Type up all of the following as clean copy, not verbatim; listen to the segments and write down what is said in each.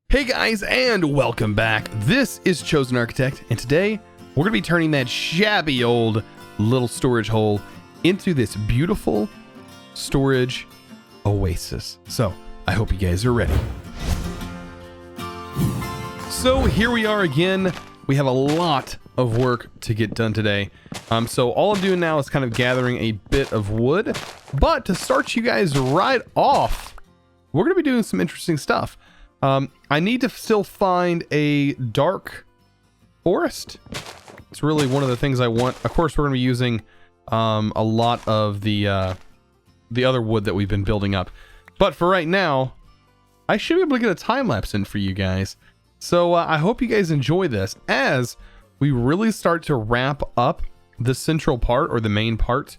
Hey guys, and welcome back. This is ChosenArchitect, and today we're going to be turning that shabby old little storage hole into this beautiful storage oasis. So I hope you guys are ready. So here we are again. We have a lot of work to get done today. So all I'm doing now is kind of gathering a bit of wood, but to start you guys right off, we're going to be doing some interesting stuff. I need to still find a dark forest. It's really one of the things I want. Of course, we're going to be using a lot of the other wood that we've been building up. But for right now, I should be able to get a time lapse in for you guys. So I hope you guys enjoy this as we really start to wrap up the central part, or the main part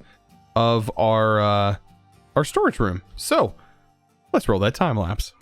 of our storage room. So let's roll that time lapse.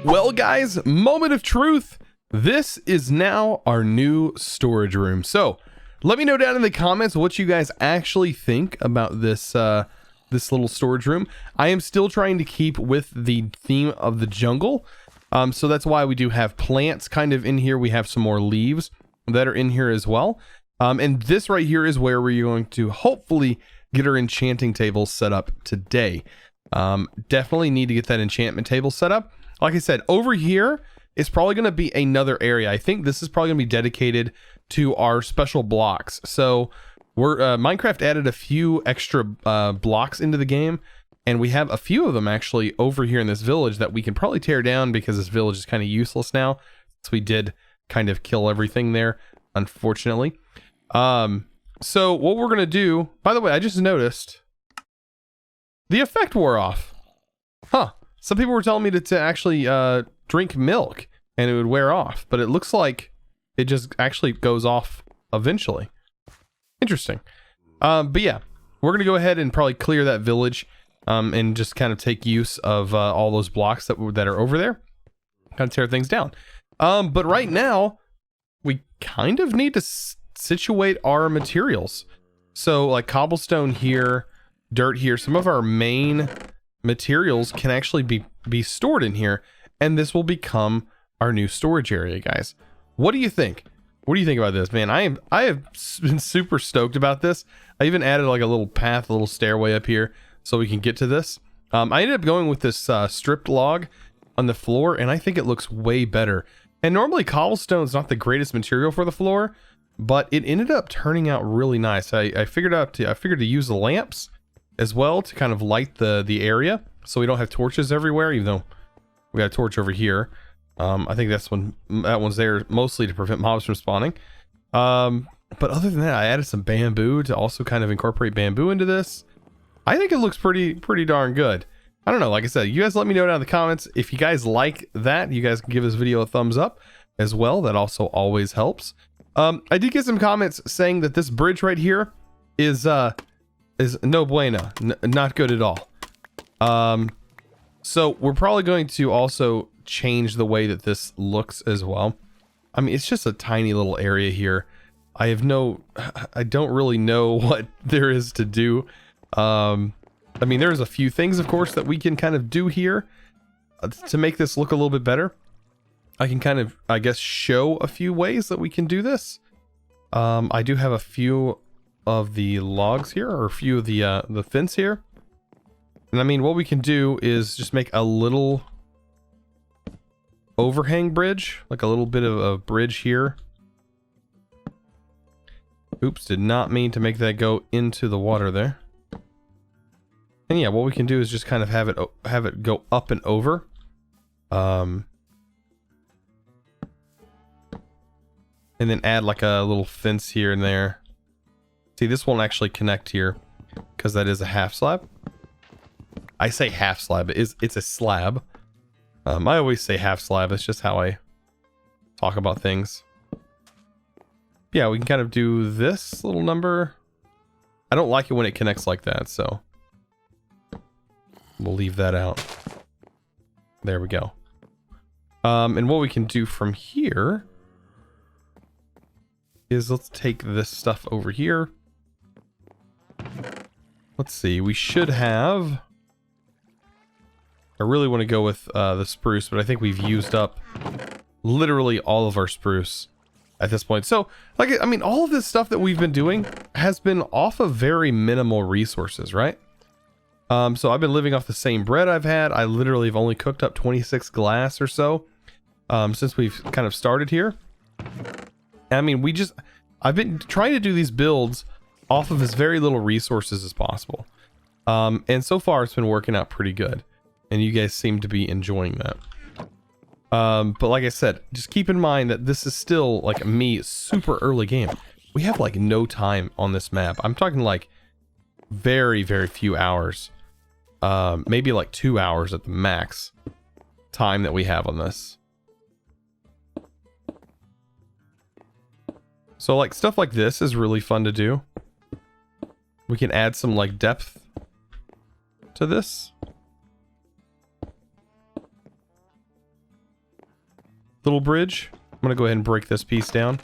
Well guys, moment of truth. This is now our new storage room. So let me know down in the comments what you guys actually think about this this little storage room. I am still trying to keep with the theme of the jungle. So that's why we do have plants kind of in here. We have some more leaves that are in here as well. And this right here is where we're going to hopefully get our enchanting table set up today. Definitely need to get that enchantment table set up. Like I said, over here is probably going to be another area. I think this is probably going to be dedicated to our special blocks. So we're Minecraft added a few extra blocks into the game, and we have a few of them actually over here in this village that we can probably tear down because this village is kind of useless now. So we did kind of kill everything there, unfortunately. So what we're going to do, by the way, I just noticed the effect wore off. Huh. Some people were telling me to actually drink milk and it would wear off, but it looks like it just actually goes off eventually. Interesting. But yeah, we're going to go ahead and probably clear that village and just kind of take use of all those blocks that are over there. Kind of tear things down. But right now, we kind of need to situate our materials. So like cobblestone here, dirt here, some of our main materials can actually be be stored in here, and this will become our new storage area, guys. What do you think? What do you think about this, man? I have been super stoked about this. I even added like a little path, a little stairway up here so we can get to this. I ended up going with this stripped log on the floor, and I think it looks way better. And normally cobblestone's not the greatest material for the floor, but it ended up turning out really nice. I figured to use the lamps as well to kind of light the area, so we don't have torches everywhere, even though we got a torch over here. I think that one's there mostly to prevent mobs from spawning. But other than that, I added some bamboo to also kind of incorporate bamboo into this. I think it looks pretty darn good. I don't know, like I said, you guys let me know down in the comments. If you guys like that, you guys can give this video a thumbs up as well. That also always helps. I did get some comments saying that this bridge right here is no bueno, not good at all. So we're probably going to also change the way that this looks as well. I mean, it's just a tiny little area here. I don't really know what there is to do. I mean, there's a few things, of course, that we can kind of do here to make this look a little bit better. I can kind of, I guess, show a few ways that we can do this. I do have a few of the logs here, or a few of the fence here. And I mean, what we can do is just make a little overhang bridge, like a little bit of a bridge here. Oops, did not mean to make that go into the water there. And yeah, what we can do is just kind of have it go up and over. And then add like a little fence here and there. See, this won't actually connect here because that is a half slab. I say half slab, it's a slab. I always say half slab, it's just how I talk about things. Yeah, we can kind of do this little number. I don't like it when it connects like that, so we'll leave that out. There we go. And what we can do from here is let's take this stuff over here. Let's see, we should have... I really want to go with the spruce, but I think we've used up literally all of our spruce at this point. So, like, I mean, all of this stuff that we've been doing has been off of very minimal resources, right? So I've been living off the same bread I've had. I literally have only cooked up 26 glass or so since we've kind of started here. I mean, I've been trying to do these builds off of as very little resources as possible. And so far it's been working out pretty good. And you guys seem to be enjoying that. But like I said, just keep in mind that this is still, like, me, super early game. We have, like, no time on this map. I'm talking, like, very, very few hours. Maybe, like, 2 hours at the max time that we have on this. So, like, stuff like this is really fun to do. We can add some, like, depth to this. Little bridge. I'm gonna go ahead and break this piece down.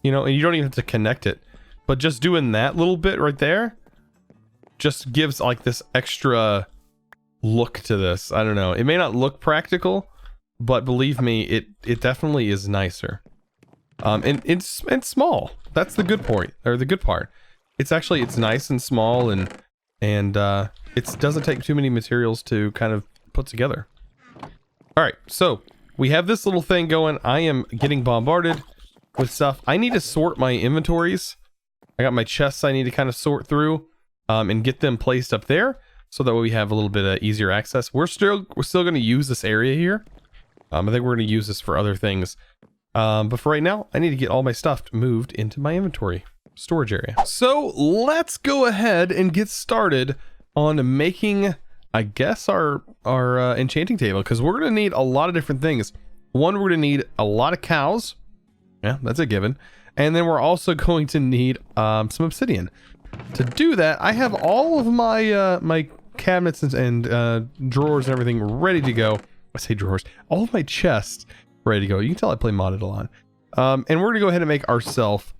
You know, and you don't even have to connect it, but just doing that little bit right there just gives like this extra look to this. I don't know, it may not look practical, but believe me, it definitely is nicer. And it's small. That's the good point, or the good part. It's nice and small, and it doesn't take too many materials to kind of put together. Alright, so we have this little thing going. I am getting bombarded with stuff. I need to sort my inventories. I got my chests I need to kind of sort through and get them placed up there so that way we have a little bit of easier access. We're still going to use this area here. I think we're going to use this for other things. But for right now, I need to get all my stuff moved into my inventory storage area. So let's go ahead and get started on making, I guess, our enchanting table, because we're going to need a lot of different things. One, we're going to need a lot of cows. Yeah, that's a given. And then we're also going to need some obsidian. To do that, I have all of my my cabinets and drawers and everything ready to go. I say drawers. All of my chests ready to go. You can tell I play modded a lot. And we're going to go ahead and make ourselves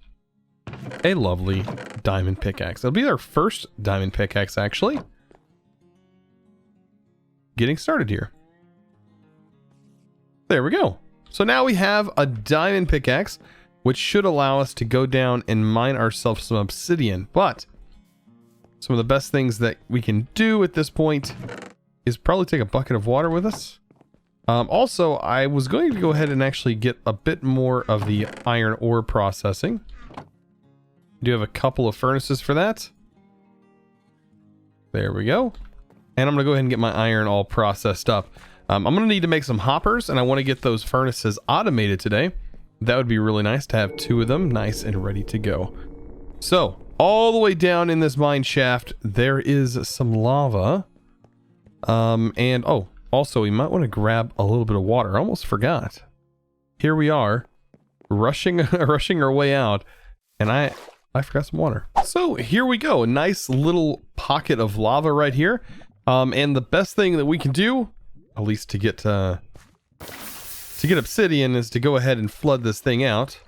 a lovely diamond pickaxe. It'll be our first diamond pickaxe, actually. Getting started here. There we go. So now we have a diamond pickaxe, which should allow us to go down and mine ourselves some obsidian. But some of the best things that we can do at this point is probably take a bucket of water with us. Also, I was going to go ahead and actually get a bit more of the iron ore processing. Do have a couple of furnaces for that. There we go. And I'm going to go ahead and get my iron all processed up. I'm going to need to make some hoppers, and I want to get those furnaces automated today. That would be really nice to have 2 of them nice and ready to go. So, all the way down in this mine shaft, there is some lava. And, oh, also, we might want to grab a little bit of water. I almost forgot. Here we are, rushing our way out, and I forgot some water. So, here we go. A nice little pocket of lava right here. And the best thing that we can do, at least to get obsidian, is to go ahead and flood this thing out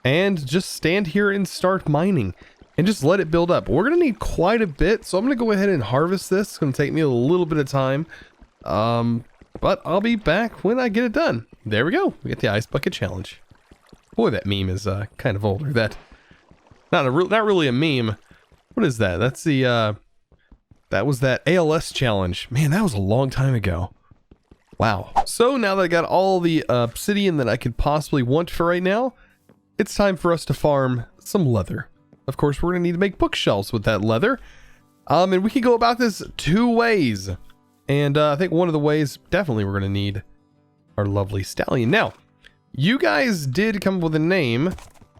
and just stand here and start mining and just let it build up. We're gonna need quite a bit, so I'm gonna go ahead and harvest this. It's gonna take me a little bit of time, but I'll be back when I get it done. There we go. We get the ice bucket challenge. Boy, that meme is kind of older. That not really a meme. What is that? That's the that was that ALS challenge. Man, that was a long time ago. Wow. So now that I got all the obsidian that I could possibly want for right now, it's time for us to farm some leather. Of course, we're going to need to make bookshelves with that leather. And we can go about this 2 ways. And I think one of the ways definitely we're going to need our lovely stallion. Now, you guys did come up with a name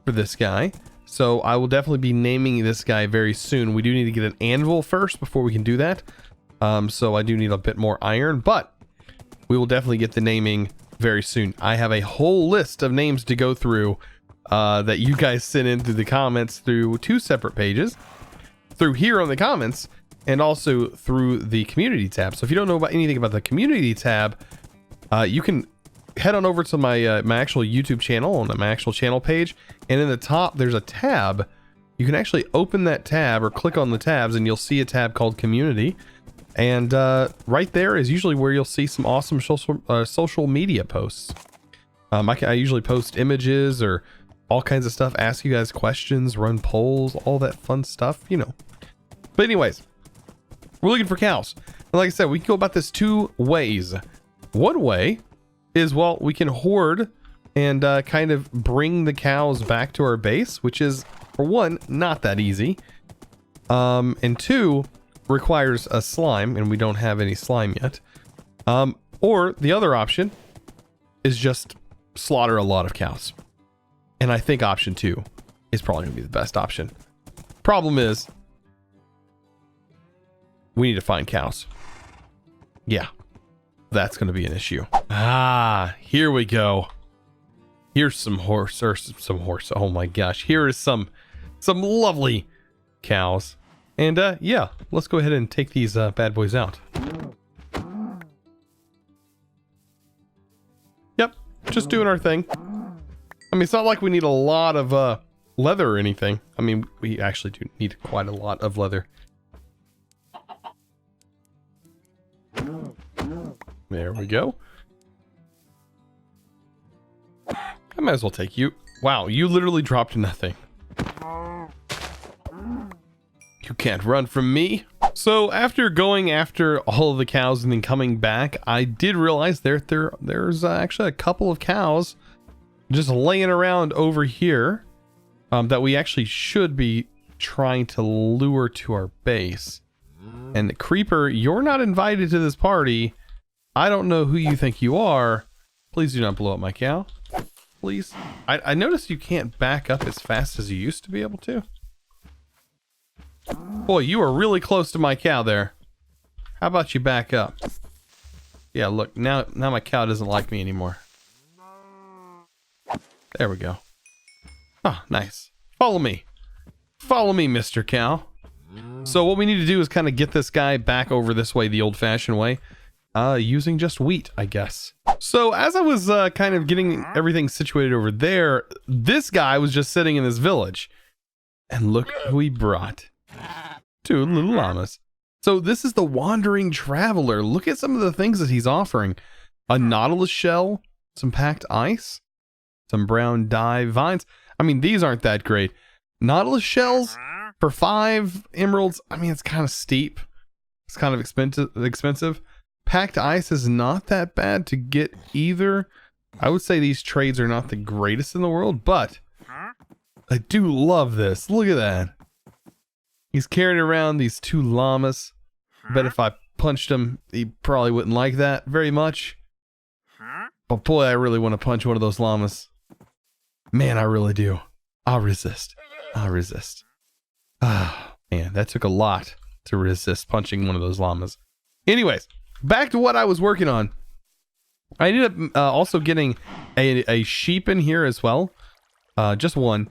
for this guy. So I will definitely be naming this guy very soon. We do need to get an anvil first before we can do that. So I do need a bit more iron, but we will definitely get the naming very soon. I have a whole list of names to go through that you guys sent in through the comments through 2 separate pages. Through here on the comments and also through the community tab. So if you don't know about anything about the community tab, you can head on over to my my actual YouTube channel, on my actual channel page, and in the top there's a tab. You can actually open that tab or click on the tabs and you'll see a tab called Community. And right there is usually where you'll see some awesome social media posts. I usually post images or all kinds of stuff, ask you guys questions, run polls, all that fun stuff, you know. But anyways, we're looking for cows. And like I said, we can go about this 2 ways. One way is, well, we can hoard and kind of bring the cows back to our base, which is, for one, not that easy. And 2, requires a slime, and we don't have any slime yet. Or the other option is just slaughter a lot of cows. And I think option 2 is probably going to be the best option. Problem is, we need to find cows. Yeah, that's going to be an issue. Ah, here we go. Here's some horse. Oh my gosh, here is some lovely cows. And yeah, let's go ahead and take these bad boys out. Yep, just doing our thing. I mean, it's not like we need a lot of leather or anything. I mean, we actually do need quite a lot of leather. There we go. I might as well take you. Wow, you literally dropped nothing. You can't run from me. So after going after all of the cows and then coming back, I did realize there's actually a couple of cows just laying around over here that we actually should be trying to lure to our base. And Creeper, you're not invited to this party. I don't know who you think you are. Please do not blow up my cow. Please. I noticed you can't back up as fast as you used to be able to. Boy, you are really close to my cow there. How about you back up? Yeah, look, now my cow doesn't like me anymore. There we go. Ah, nice. Follow me. Follow me, Mr. Cow. So what we need to do is kind of get this guy back over this way, the old-fashioned way, using just wheat, I guess. So as I was kind of getting everything situated over there, this guy was just sitting in this village. And look who he brought. 2 little llamas. So this is the Wandering Traveler. Look at some of the things that he's offering. A nautilus shell, some packed ice, some brown dye vines. I mean, these aren't that great. Nautilus shells for 5 emeralds. I mean, it's kind of steep. It's kind of expensive. Packed ice is not that bad to get either. I would say these trades are not the greatest in the world, but I do love this. Look at that. He's carrying around these 2 llamas. I bet if I punched him, he probably wouldn't like that very much. But boy, I really want to punch one of those llamas. Man, I really do. I'll resist. I'll resist. Ah, man, that took a lot to resist punching one of those llamas. Anyways, back to what I was working on. I ended up also getting a sheep in here as well. Just one.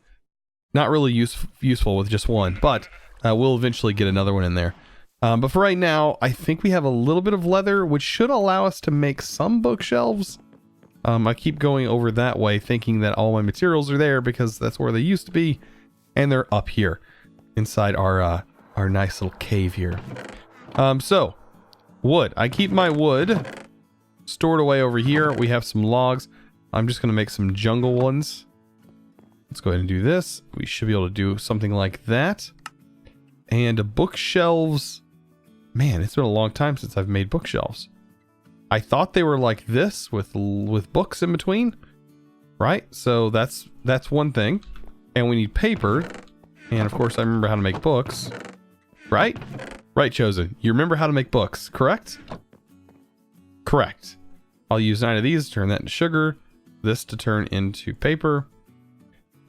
Not really useful with just one, but we'll eventually get another one in there. But for right now, I think we have a little bit of leather, which should allow us to make some bookshelves. I keep going over that way, thinking that all my materials are there because that's where they used to be, and they're up here inside our nice little cave here. So wood. I keep my wood stored away over here. We have some logs. I'm just gonna make some jungle ones. Let's go ahead and do this. We should be able to do something like that. And bookshelves. Man, it's been a long time since I've made bookshelves. I thought they were like this with books in between, right? So that's one thing. And we need paper. And of course I remember how to make books, right? Right, Chosen. You remember how to make books, correct? Correct. I'll use 9 of these, turn that into sugar, this to turn into paper,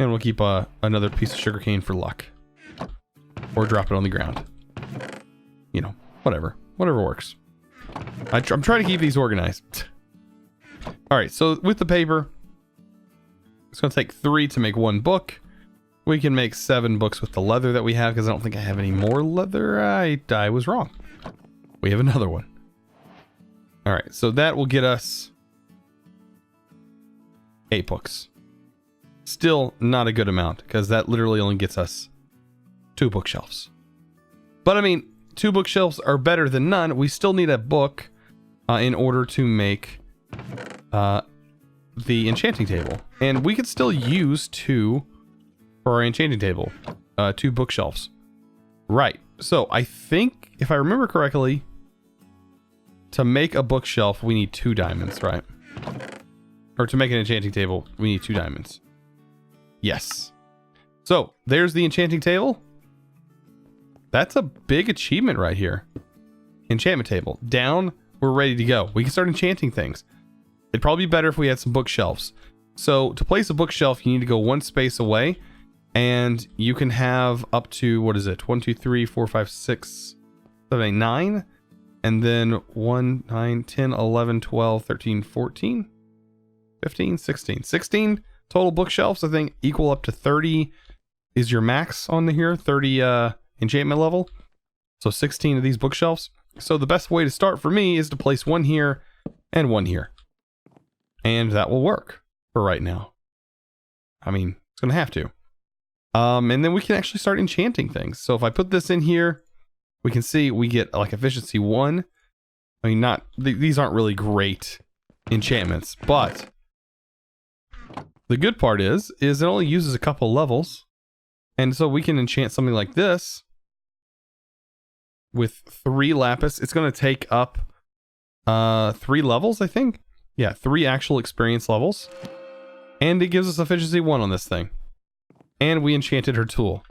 and we'll keep another piece of sugarcane for luck. Or drop it on the ground. You know, whatever works. I'm trying to keep these organized. Alright, so with the paper, it's going to take 3 to make 1 book. We can make 7 books with the leather that we have, because I don't think I have any more leather. I was wrong. We have another one. Alright, so that will get us 8 books. Still not a good amount, because that literally only gets us 2 bookshelves. But I mean, 2 bookshelves are better than none. We still need a book in order to make the enchanting table. And we could still use 2 for our enchanting table. 2 bookshelves. Right. So I think, if I remember correctly, to make a bookshelf, we need 2 diamonds, right? Or to make an enchanting table, we need 2 diamonds. Yes. So, there's the enchanting table. That's a big achievement right here. Enchantment table. Down, we're ready to go. We can start enchanting things. It'd probably be better if we had some bookshelves. So, to place a bookshelf, you need to go 1 space away. And you can have up to, what is it? 1, 2, 3, 4, 5, 6, 7, 8, 9. And then 1, 9, 10, 11, 12, 13, 14, 15, 16. 16 total bookshelves, I think, equal up to 30 is your max on here. 30 enchantment level. So 16 of these bookshelves. So the best way to start for me is to place 1 here and 1 here. And that will work for right now. I mean, it's going to have to. And then we can actually start enchanting things. So if I put this in here, we can see we get like efficiency 1. I mean, these aren't really great enchantments, but the good part is it only uses a couple levels. And so we can enchant something like this with 3 lapis. It's going to take up 3 levels, I think. Yeah, 3 actual experience levels. And it gives us efficiency 1 on this thing. And we enchanted her tool.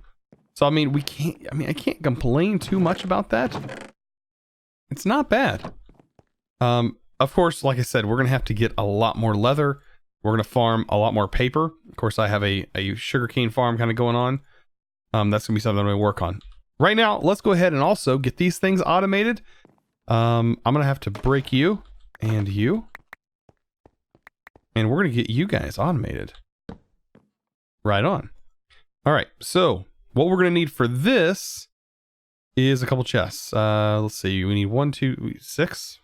So I mean, I can't complain too much about that. It's not bad. Of course, like I said, we're going to have to get a lot more leather. We're going to farm a lot more paper. Of course, I have a sugarcane farm kind of going on. That's going to be something I'm going to work on. Right now, let's go ahead and also get these things automated. I'm going to have to break you and you. And we're going to get you guys automated. Right on. All right, so what we're going to need for this is a couple chests. Let's see, we need 1, 2, 6.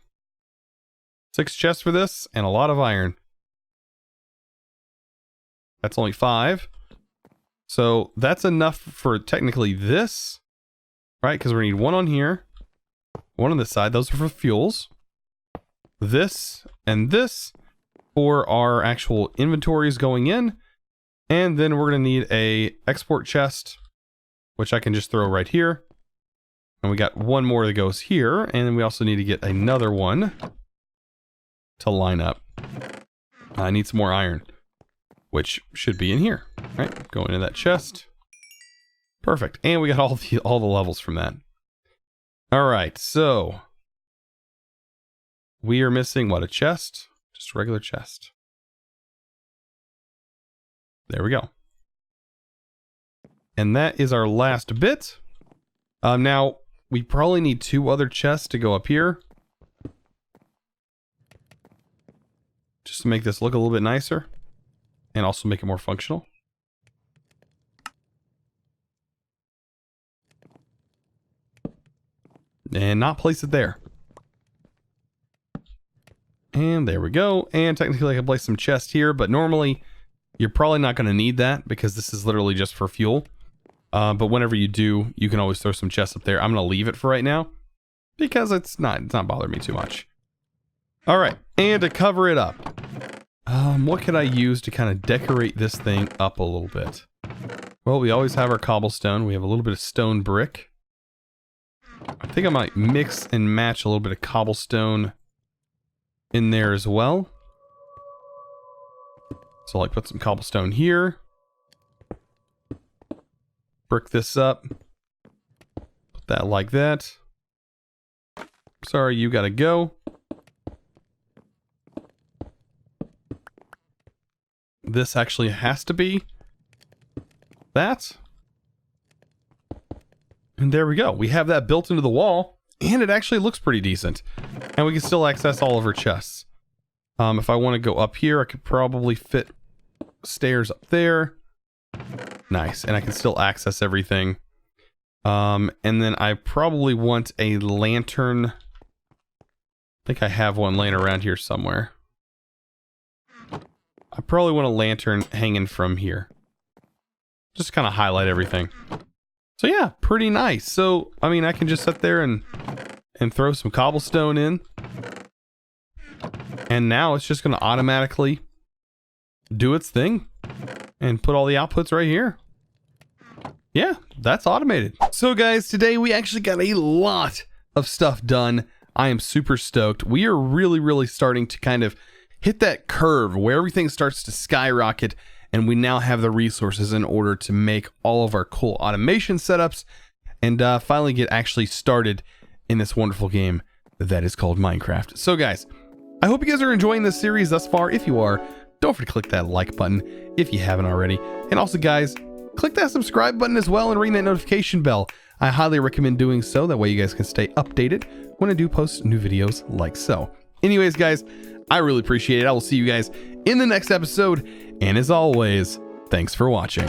6 chests for this, and a lot of iron. That's only 5. So that's enough for technically this, right? Because we need one on here, one on this side. Those are for fuels. This and this for our actual inventories going in. And then we're going to need a export chest, which I can just throw right here. And we got one more that goes here. And then we also need to get another one to line up. I need some more iron, which should be in here, right? Go into that chest. Perfect. And we got all the levels from that. All right, so we are missing what? A chest? Just a regular chest. There we go. And that is our last bit. Now, we probably need 2 other chests to go up here. Just to make this look a little bit nicer. And also make it more functional. And not place it there. And there we go. And technically I can place some chests here, but normally you're probably not going to need that because this is literally just for fuel. But whenever you do, you can always throw some chests up there. I'm going to leave it for right now because it's not bothering me too much. All right, and to cover it up, what could I use to kind of decorate this thing up a little bit? Well, we always have our cobblestone. We have a little bit of stone brick. I think I might mix and match a little bit of cobblestone in there as well. So like put some cobblestone here. Brick this up. Put that like that. Sorry, you gotta go. This actually has to be that. And there we go. We have that built into the wall, and it actually looks pretty decent. And we can still access all of our chests. If I want to go up here, I could probably fit stairs up there. Nice. And I can still access everything. And then I probably want a lantern. I think I have one laying around here somewhere. I probably want a lantern hanging from here. Just kind of highlight everything. So yeah, pretty nice. So, I mean, I can just sit there and throw some cobblestone in. And now it's just going to automatically do its thing and put all the outputs right here. Yeah, that's automated. So guys, today we actually got a lot of stuff done. I am super stoked. We are really starting to kind of hit that curve where everything starts to skyrocket, and we now have the resources in order to make all of our cool automation setups and finally get actually started in this wonderful game that is called Minecraft. So guys, I hope you guys are enjoying this series thus far. If you are, don't forget to click that like button if you haven't already. And also guys, click that subscribe button as well and ring that notification bell. I highly recommend doing so. That way you guys can stay updated when I do post new videos like so. Anyways guys, I really appreciate it. I will see you guys in the next episode. And as always, thanks for watching.